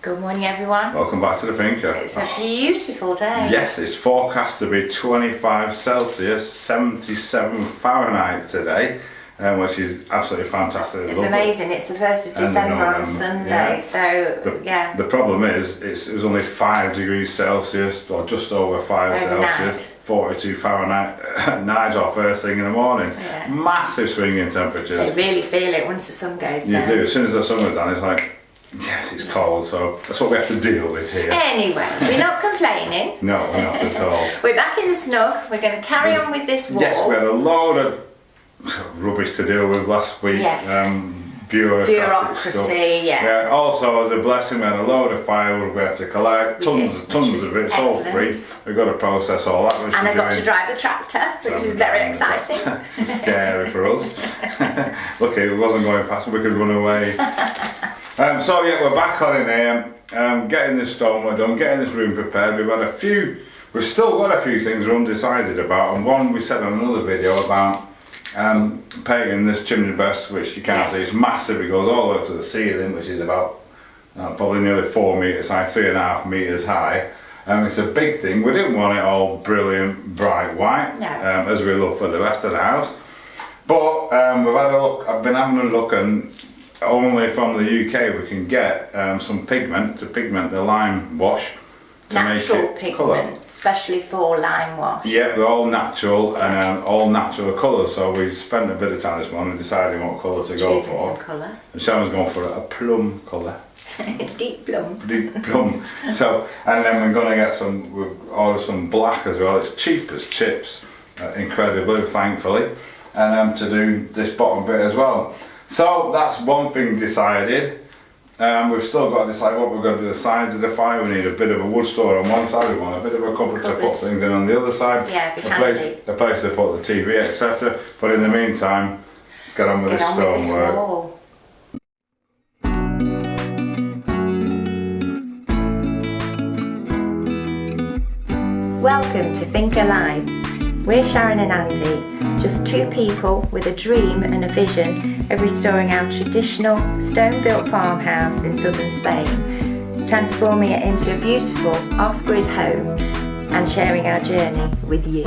Good morning, everyone. Welcome back to the Finca. It's a beautiful day. Yes, it's forecast to be 25 Celsius, 77 Fahrenheit today, which is absolutely fantastic. It's amazing. It's the 1st of December on Sunday, yeah. So yeah. The problem is, it was only 5 degrees Celsius, or just over 5 Celsius, 42 Fahrenheit at night or first thing in the morning. Yeah. Massive swing in temperatures. So you really feel it once the sun goes down. You do. As soon as the sun goes down, it's like, yes, it's cold, so that's what we have to deal with here. Anyway, we're not complaining. No, not at all. We're back in the snug. We're going to carry on with this wall. Yes, we had a load of rubbish to deal with last week. Yes. Bureaucracy stuff. Yeah. Also, as a blessing, we had a load of firewood we had to collect. Tons of it. It's all free. We've got to process all that. And I got to drive the tractor, which is very exciting. Scary for us. Lucky it wasn't going fast. We could run away. So yeah, we're back on in here. Getting this stonework done, getting this room prepared. We've still got a few things we're undecided about, and one we said on another video about painting this chimney breast, which you can't see. It's massive. It goes all the way up to the ceiling, which is about probably nearly 4 metres high, 3.5 metres high. It's a big thing. We didn't want it all brilliant, bright white, as we look for the rest of the house. But we've had a look. I've been having a look, and only from the UK we can get some pigment to pigment the lime wash. Natural pigment, especially for lime wash. Yeah, they're all natural and all natural colours. So we spent a bit of time this morning deciding what colour to go for. Some colour. And Sharon's going for a plum colour. Deep plum. Deep plum. So, and then we're going to get we've ordered some black as well. It's cheap as chips, incredibly, thankfully. And to do this bottom bit as well. So that's one thing decided. We've still got to decide what we're going to do the sides of the fire. We need a bit of a wood store on one side, we want a bit of a cupboard to put things in on the other side. Yeah, handy. A place to put the TV, etc. But in the meantime, let's get on with this stonework. Welcome to Finca Live. We're Sharon and Andy, just two people with a dream and a vision of restoring our traditional stone-built farmhouse in southern Spain, transforming it into a beautiful off-grid home and sharing our journey with you.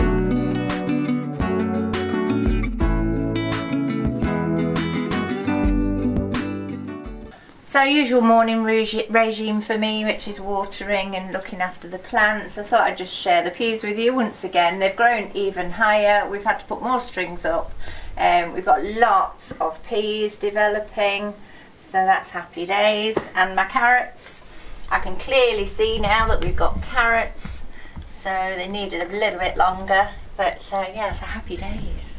So usual morning regime for me, which is watering and looking after the plants. I thought I'd just share the peas with you once again. They've grown even higher. We've had to put more strings up. We've got lots of peas developing, so that's happy days. And my carrots, I can clearly see now that we've got carrots, so they needed a little bit longer, but yeah, it's a happy days.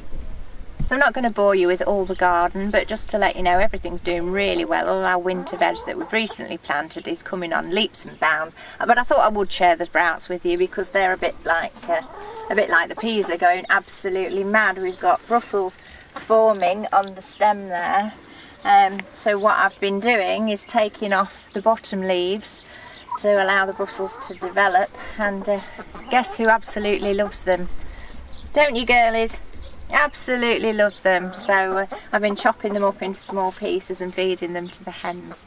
So I'm not going to bore you with all the garden, but just to let you know, everything's doing really well. All our winter veg that we've recently planted is coming on leaps and bounds. But I thought I would share the sprouts with you because they're a bit like the peas. They're going absolutely mad. We've got Brussels forming on the stem there. So what I've been doing is taking off the bottom leaves to allow the Brussels to develop. And guess who absolutely loves them? Don't you, girlies? Absolutely love them. So I've been chopping them up into small pieces and feeding them to the hens.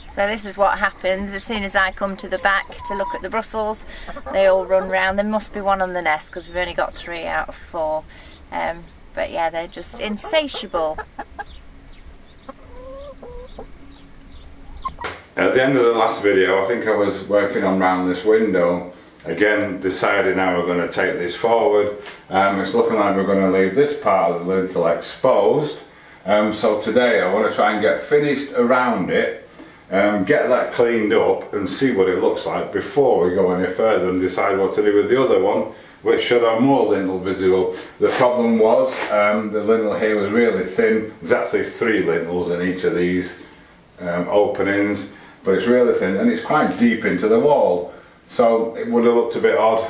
So this is what happens as soon as I come to the back to look at the Brussels. They all run round. There must be one on the nest because we've only got 3 out of 4. But yeah, they're just insatiable. At the end of the last video, I think I was working on round this window. Again, deciding how we're going to take this forward. It's looking like we're going to leave this part of the lintel exposed. So today I want to try and get finished around it, get that cleaned up and see what it looks like before we go any further and decide what to do with the other one, which should have more lintel visible. The problem was the lintel here was really thin. There's actually 3 lintels in each of these openings, but it's really thin and it's quite deep into the wall. So it would have looked a bit odd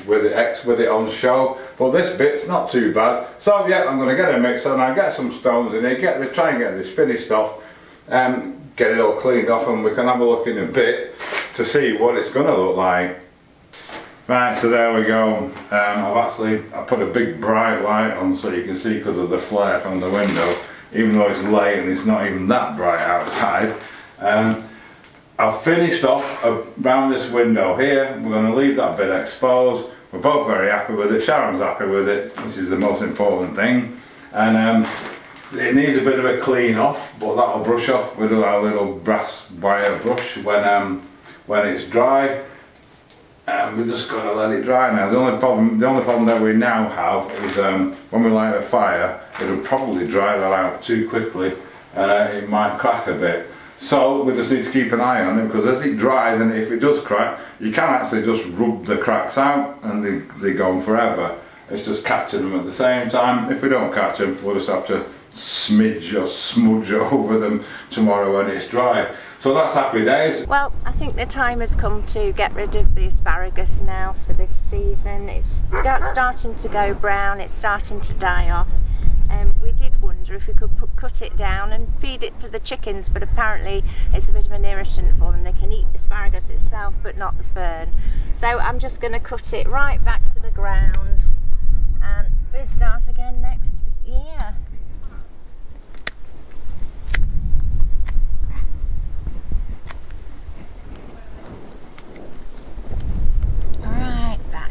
with it on show, but this bit's not too bad. So yeah, I'm going to get a mixer and I'll get some stones in here, try and get this finished off, get it all cleaned off, and we can have a look in a bit to see what it's going to look like. Right, so there we go. I put a big bright light on so you can see because of the flare from the window, even though it's late and it's not even that bright outside. I've finished off around this window here. We're going to leave that bit exposed. We're both very happy with it. Sharon's happy with it, which is the most important thing. And it needs a bit of a clean off, but that'll brush off with our little brass wire brush when it's dry. And we're just going to let it dry now. The only problem that we now have is when we light a fire, it'll probably dry that out too quickly, and it might crack a bit. So we just need to keep an eye on it, because as it dries, and if it does crack, you can actually just rub the cracks out and they're gone forever. It's just catching them at the same time. If we don't catch them, we'll just have to smidge or smudge over them tomorrow when it's dry. So that's happy days. Well, I think the time has come to get rid of the asparagus now for this season. It's starting to go brown, it's starting to die off. We did wonder if we could cut it down and feed it to the chickens, but apparently it's a bit of an irritant for them. They can eat asparagus itself but not the fern. So I'm just going to cut it right back to the ground, and we'll start again next year. Alright, back.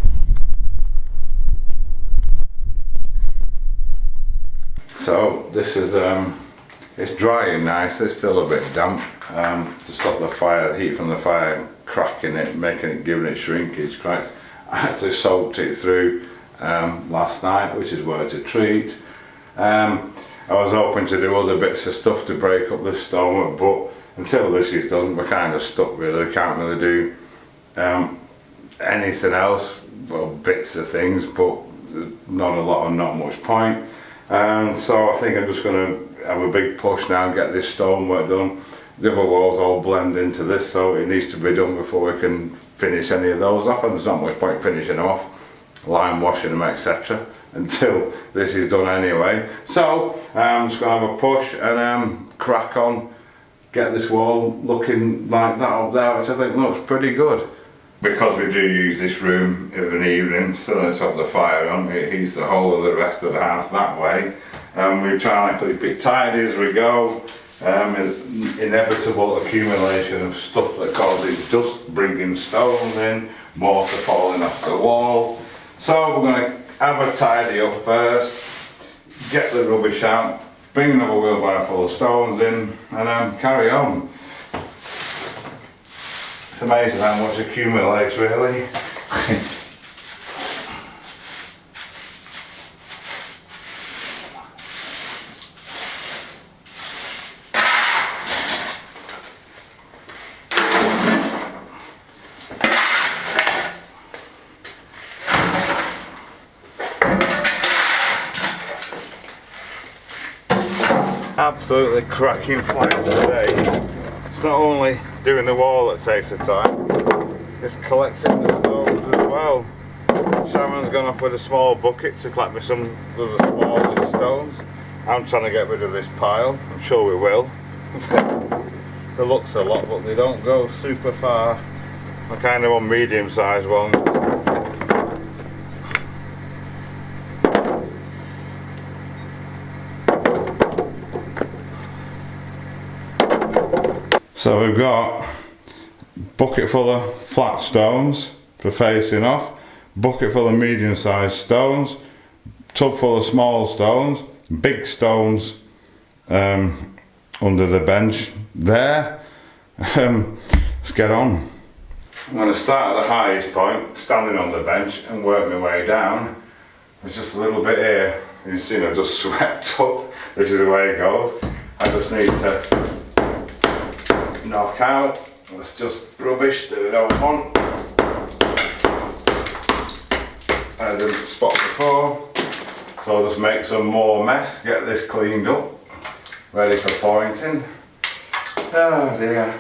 So this is it's drying nice. It's still a bit damp to stop the heat from the fire cracking it, giving it shrinkage cracks. I actually soaked it through last night, which is worth a treat. I was hoping to do other bits of stuff to break up this stonework, but until this is done, we're kind of stuck really. We can't really do anything else. Well, bits of things, but not a lot and not much point. And so I think I'm just going to have a big push now and get this stonework done. The other walls all blend into this, so it needs to be done before we can finish any of those off, and there's not much point finishing them off, lime washing them, etc., until this is done anyway. So I'm just going to have a push and crack on, get this wall looking like that up there, which I think looks pretty good. Because we do use this room of an evening, so let's have the fire on, it heats the whole of the rest of the house that way. We try and keep it tidy as we go. It's inevitable accumulation of stuff that causes dust, bringing stones in, mortar falling off the wall. So we're going to have a tidy up first, get the rubbish out, bring another wheelbarrow full of stones in, and carry on. It's amazing how much accumulates, really. Absolutely cracking flat today. It's not only doing the wall that takes the time, it's collecting the stones as well. Sharon's gone off with a small bucket to collect me some of the smallest stones. I'm trying to get rid of this pile. I'm sure we will. There looks a lot, but they don't go super far. I'm kind of on medium-sized ones. So we've got a bucket full of flat stones for facing off, bucket full of medium-sized stones, tub full of small stones, big stones under the bench there. Let's get on. I'm going to start at the highest point, standing on the bench, and work my way down. There's just a little bit here, you see I've just swept up. This is the way it goes. I just need to knock out. That's just rubbish that we don't want. I didn't spot before, so I'll just make some more mess, get this cleaned up, ready for pointing. Oh dear.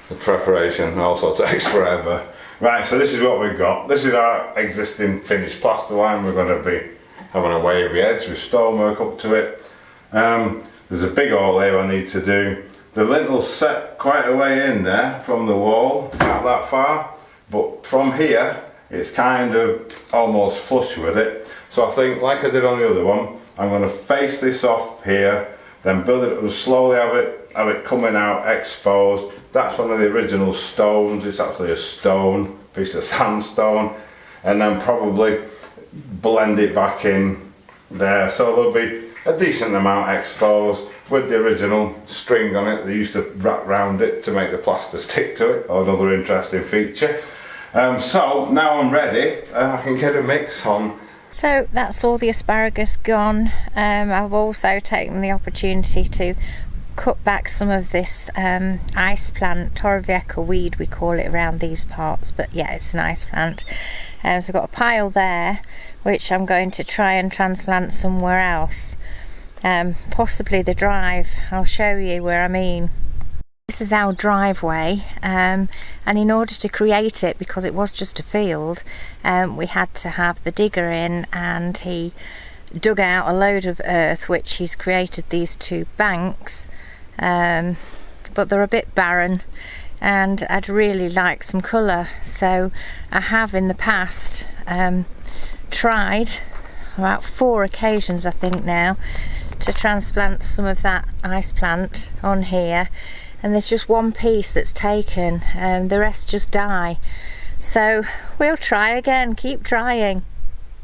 The preparation also takes forever. Right, so this is what we've got. This is our existing finished plaster line. We're going to be having a wavy edge with stonework up to it. There's a big hole here I need to do. The lintle's set quite a way in there from the wall, not that far, but from here it's kind of almost flush with it. So I think, like I did on the other one, I'm going to face this off here, then build it up, slowly have it coming out exposed. That's one of the original stones. It's actually a stone, piece of sandstone, and then probably blend it back in there. So there'll be a decent amount exposed with the original string on it. They used to wrap round it to make the plaster stick to it, or another interesting feature. So now I'm ready, I can get a mix on. So that's all the asparagus gone. I've also taken the opportunity to cut back some of this ice plant, Torrevieja weed we call it around these parts, but yeah, it's an ice plant. So I've got a pile there which I'm going to try and transplant somewhere else, possibly the drive. I'll show you where I mean. This is our driveway, and in order to create it, because it was just a field, we had to have the digger in, and he dug out a load of earth, which he's created these two banks, but they're a bit barren and I'd really like some colour. So I have in the past tried about 4 occasions I think now to transplant some of that ice plant on here, and there's just one piece that's taken, the rest just die. So we'll try again, keep trying.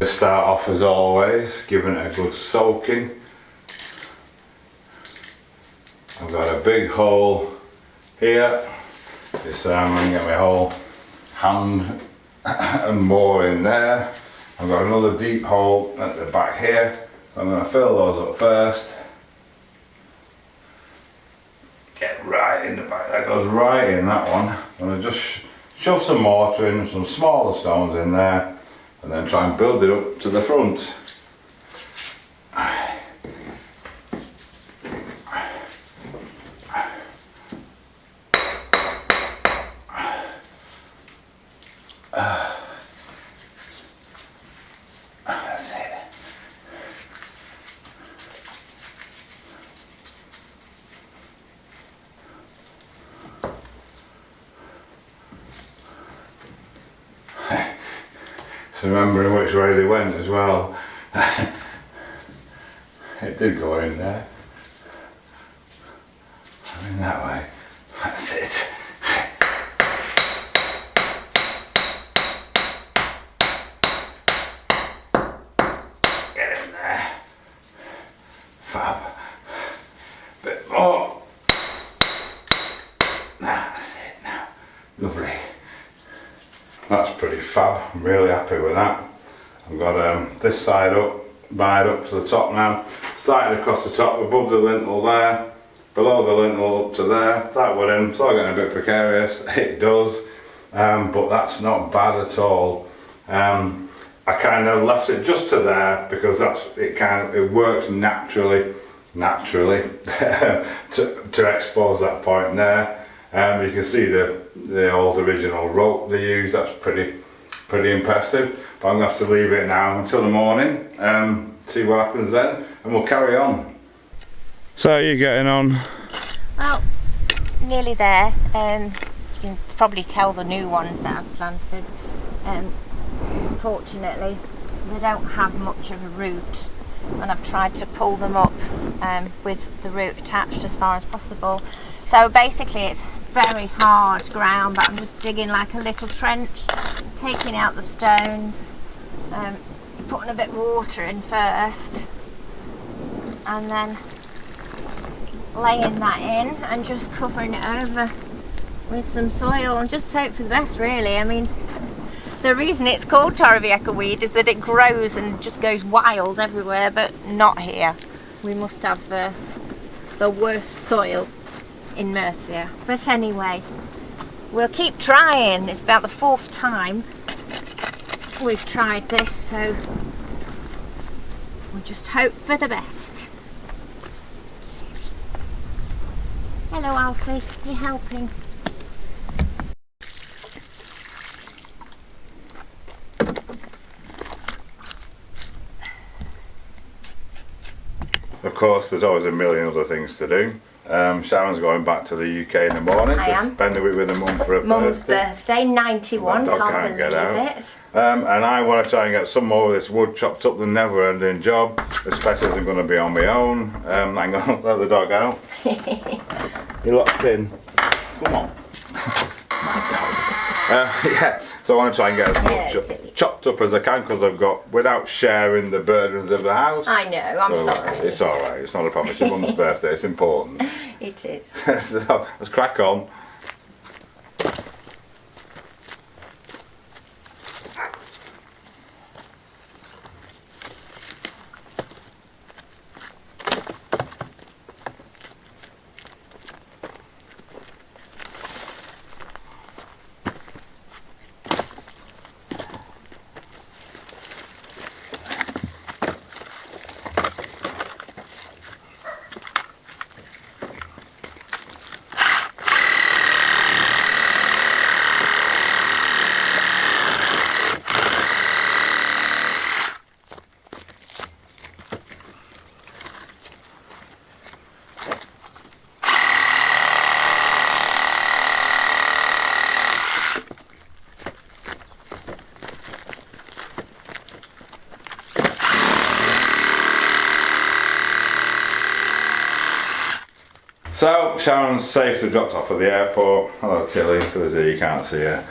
To start off as always, giving it a good soaking. I've got a big hole here. This time I'm going to get my whole hand and more in there. I've got another deep hole at the back here. So I'm going to fill those up first. Get right in the back, that goes right in that one. I'm going to just shove some mortar in, some smaller stones in there, and then try and build it up to the front. That's it. So remembering which way they went as well. It did go in there. I mean that way. That's it. Get in there. Fab. Bit more. That's it now. Lovely. That's pretty fab. I'm really happy with that. I've got this side up, bied up to the top now. Started across the top, above the lintel there, below the lintel up to there. That went in, so I'm getting a bit precarious. It does, but that's not bad at all. I kind of left it just to there because it works naturally to expose that point there. You can see the old original rope they use. That's pretty impressive. But I'm going to have to leave it now until the morning, see what happens then, and we'll carry on. So how are you getting on? Well, nearly there. You can probably tell the new ones that I've planted. Unfortunately, they don't have much of a root, and I've tried to pull them up with the root attached as far as possible. So basically it's very hard ground, but I'm just digging like a little trench, taking out the stones, putting a bit of water in first, and then laying that in and just covering it over with some soil and just hope for the best, really. I mean, the reason it's called Torrevieja weed is that it grows and just goes wild everywhere, but not here. We must have the worst soil in Murcia. But anyway, we'll keep trying. It's about the 4th time we've tried this, so we'll just hope for the best. Hello Alfie, you helping? I've course, there's always a million other things to do. Sharon's going back to the UK in the morning to spend the week with her mum for her Mum's birthday, 91, That dog can't get believe out. it. And I want to try and get some more of this wood chopped up, the never-ending job. Especially as I'm going to be on my own. I'm going to let the dog out. He locked in. Come on. My dog. Yeah, so I want to try and get as much chopped up as I can because I've got, without sharing the burdens of the house. I know, I'm sorry. It's alright, it's not a problem. It's your mum's birthday, it's important. It is. So, let's crack on. So, Sharon's safely dropped off at the airport. Hello Tilly, Tilly's here, you can't see her.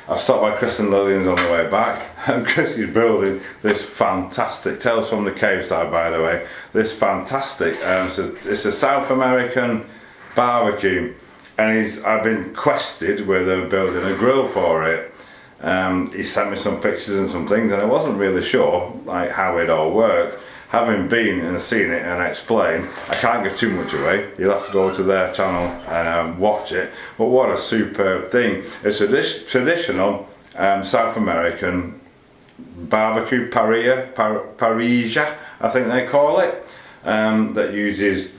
I've stopped by Chris and Lillian's on the way back. And Chris is building this fantastic, Tales from the Cave side by the way, this fantastic, it's a South American barbecue. And I've been quested with building a grill for it. He sent me some pictures and some things and I wasn't really sure like how it all worked. Having been and seen it and explained, I can't give too much away. You'll have to go to their channel and watch it. But what a superb thing. It's a traditional South American barbecue parrilla, I think they call it. That uses,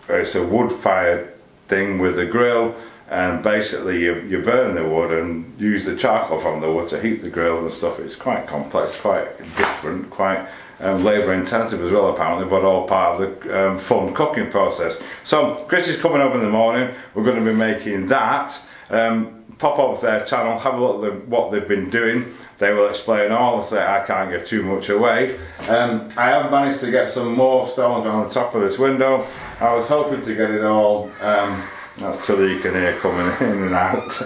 it's a wood-fired thing with a grill. And basically you burn the wood and use the charcoal from the wood to heat the grill and stuff. It's quite complex, quite different, quite labour intensive as well apparently, but all part of the fun cooking process. So Chris is coming over in the morning, we're going to be making that. Pop over to their channel, have a look at what they've been doing. They will explain all. I can't give too much away. I have managed to get some more stones on the top of this window. I was hoping to get it all, that's till you can hear coming in and out,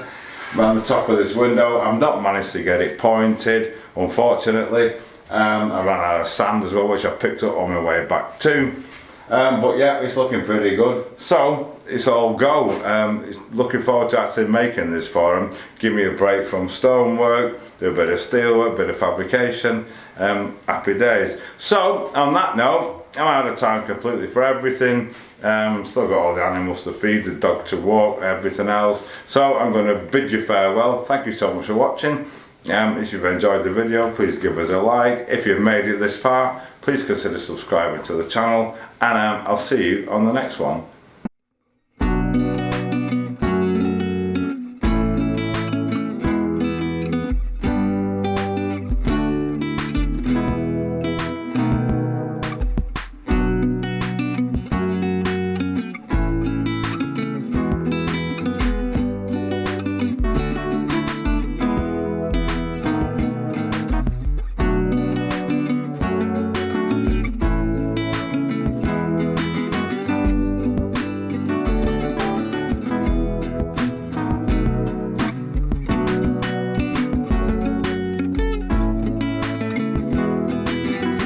around the top of this window. I've not managed to get it pointed, unfortunately. I ran out of sand as well, which I picked up on my way back too. But yeah, it's looking pretty good. So it's all go. Looking forward to actually making this for them. Give me a break from stonework, do a bit of steel work, bit of fabrication. Happy days. So on that note, I'm out of time completely for everything. Still got all the animals to feed, the dog to walk, everything else. So I'm going to bid you farewell. Thank you so much for watching. If you've enjoyed the video, please give us a like. If you've made it this far, please consider subscribing to the channel. And I'll see you on the next one.